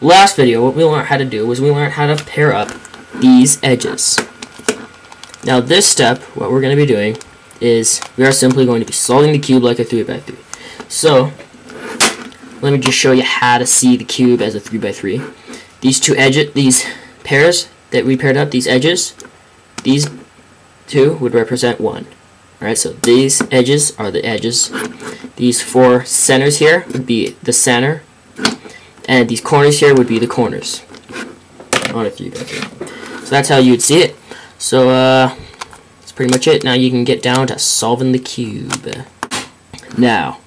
Last video, what we learned how to do was we learned how to pair up these edges. Now this step, what we're going to be doing is we are simply going to be solving the cube like a 3x3. So, let me just show you how to see the cube as a 3x3. These two edges, these pairs that we paired up, these edges, these two would represent 1. Alright, so these edges are the edges. These 4 centers here would be the center. And these corners here would be the corners on a 3x3. So that's how you would see it. So that's pretty much it. Now you can get down to solving the cube. Now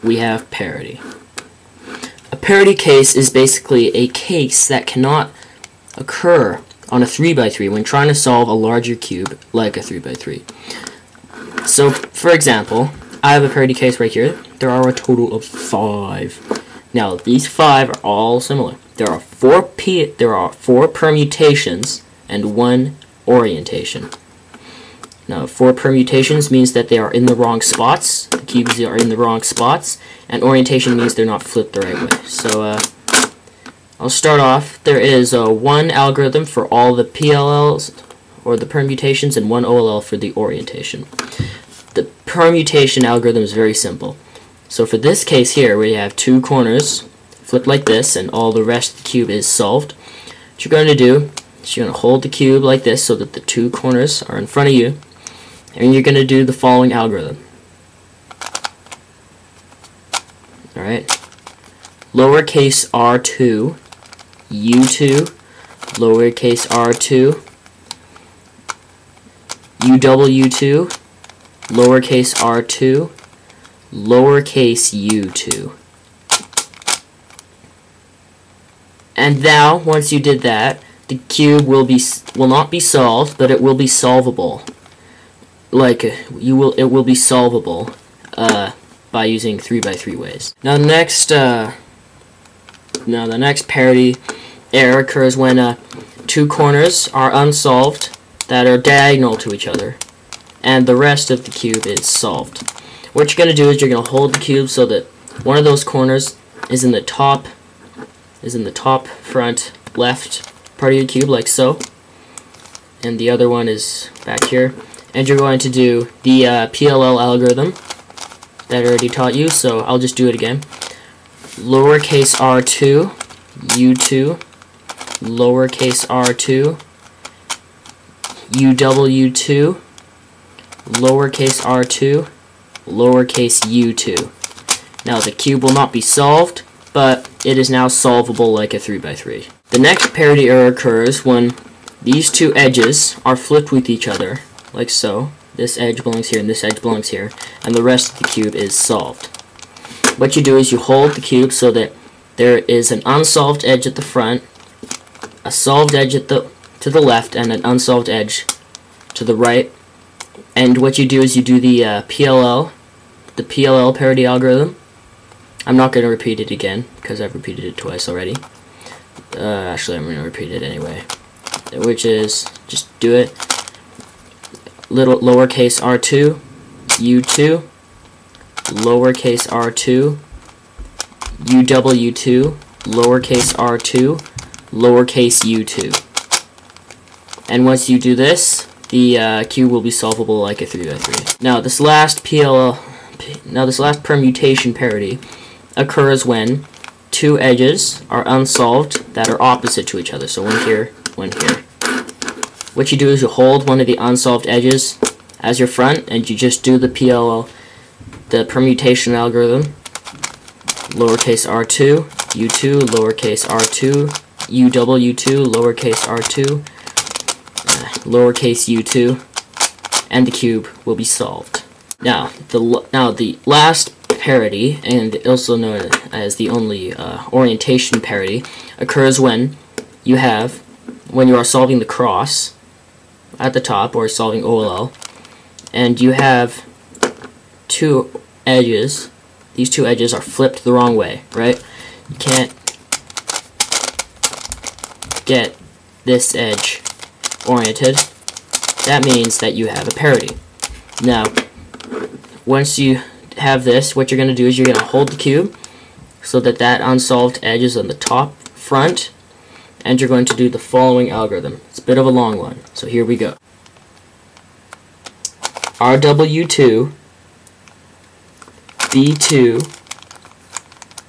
we have parity. A parity case is basically a case that cannot occur on a 3x3 when trying to solve a larger cube like a 3x3. So for example, I have a parity case right here. There are a total of 5. Now these 5 are all similar. There are 4 permutations and 1 orientation. Now 4 permutations means that they are in the wrong spots. The cubes are in the wrong spots, and orientation means they're not flipped the right way. So I'll start off. There is 1 algorithm for all the PLLs or the permutations and 1 OLL for the orientation. The permutation algorithm is very simple. So for this case here, where you have 2 corners flipped like this and all the rest of the cube is solved, what you're going to do is you're going to hold the cube like this so that the 2 corners are in front of you, and you're going to do the following algorithm. Alright, lowercase r2, u2, lowercase r2, uw2, lowercase r2, lowercase u2. And now, once you did that, the cube will not be solved, but it will be solvable. It will be solvable by using 3x3 ways. Now the next parity error occurs when 2 corners are unsolved that are diagonal to each other, and the rest of the cube is solved. What you're going to do is you're going to hold the cube so that one of those corners is in the top front left part of your cube, like so, and the other one is back here. And you're going to do the PLL algorithm that I already taught you, so I'll just do it again. Lowercase r2, u2, lowercase r2, uw2, lowercase r2, lowercase u2. Now the cube will not be solved, but it is now solvable like a 3x3. The next parity error occurs when these 2 edges are flipped with each other, like so. This edge belongs here and this edge belongs here, and the rest of the cube is solved. What you do is you hold the cube so that there is an unsolved edge at the front, a solved edge to the left, and an unsolved edge to the right. And what you do is you do the PLL parity algorithm. I'm not going to repeat it again because I've repeated it twice already. Actually, I'm going to repeat it anyway. Which is, just do it. Lowercase r2, u2, lowercase r2, uw2, lowercase r2, lowercase u2. And once you do this, the cube will be solvable like a 3x3. Now this last permutation parity occurs when 2 edges are unsolved that are opposite to each other. So one here, one here. What you do is you hold one of the unsolved edges as your front, and you just do the PLL, the permutation algorithm. Lowercase r2, u2, lowercase r2, uw2, lowercase r2, lowercase u2, and the cube will be solved. Now the last parity, and also known as the only orientation parity, occurs when you are solving the cross at the top, or solving OLL, and you have 2 edges. These 2 edges are flipped the wrong way, right? You can't get this edge oriented. That means that you have a parity. Now, once you have this, what you're going to do is you're going to hold the cube so that that unsolved edge is on the top front, and you're going to do the following algorithm. It's a bit of a long one, so here we go. RW2, B2,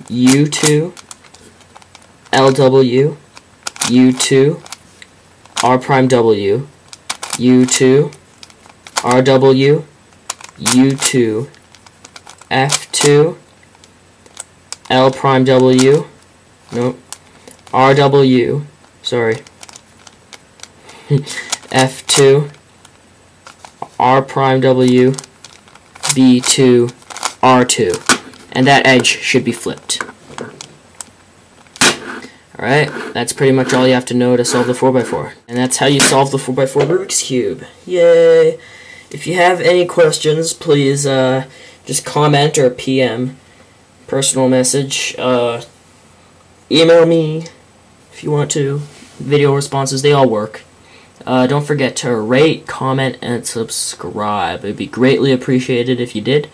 U2, LW, U2, R prime W, U2, RW, U2, F2, L prime W, nope, RW, sorry, F2, R prime W, B2, R2, and that edge should be flipped. Alright, that's pretty much all you have to know to solve the 4x4. And that's how you solve the 4x4 Rubik's Cube. Yay! If you have any questions, please just comment or PM, personal message, email me if you want to. Video responses, they all work. Don't forget to rate, comment, and subscribe. It'd be greatly appreciated if you did.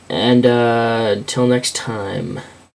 And until next time.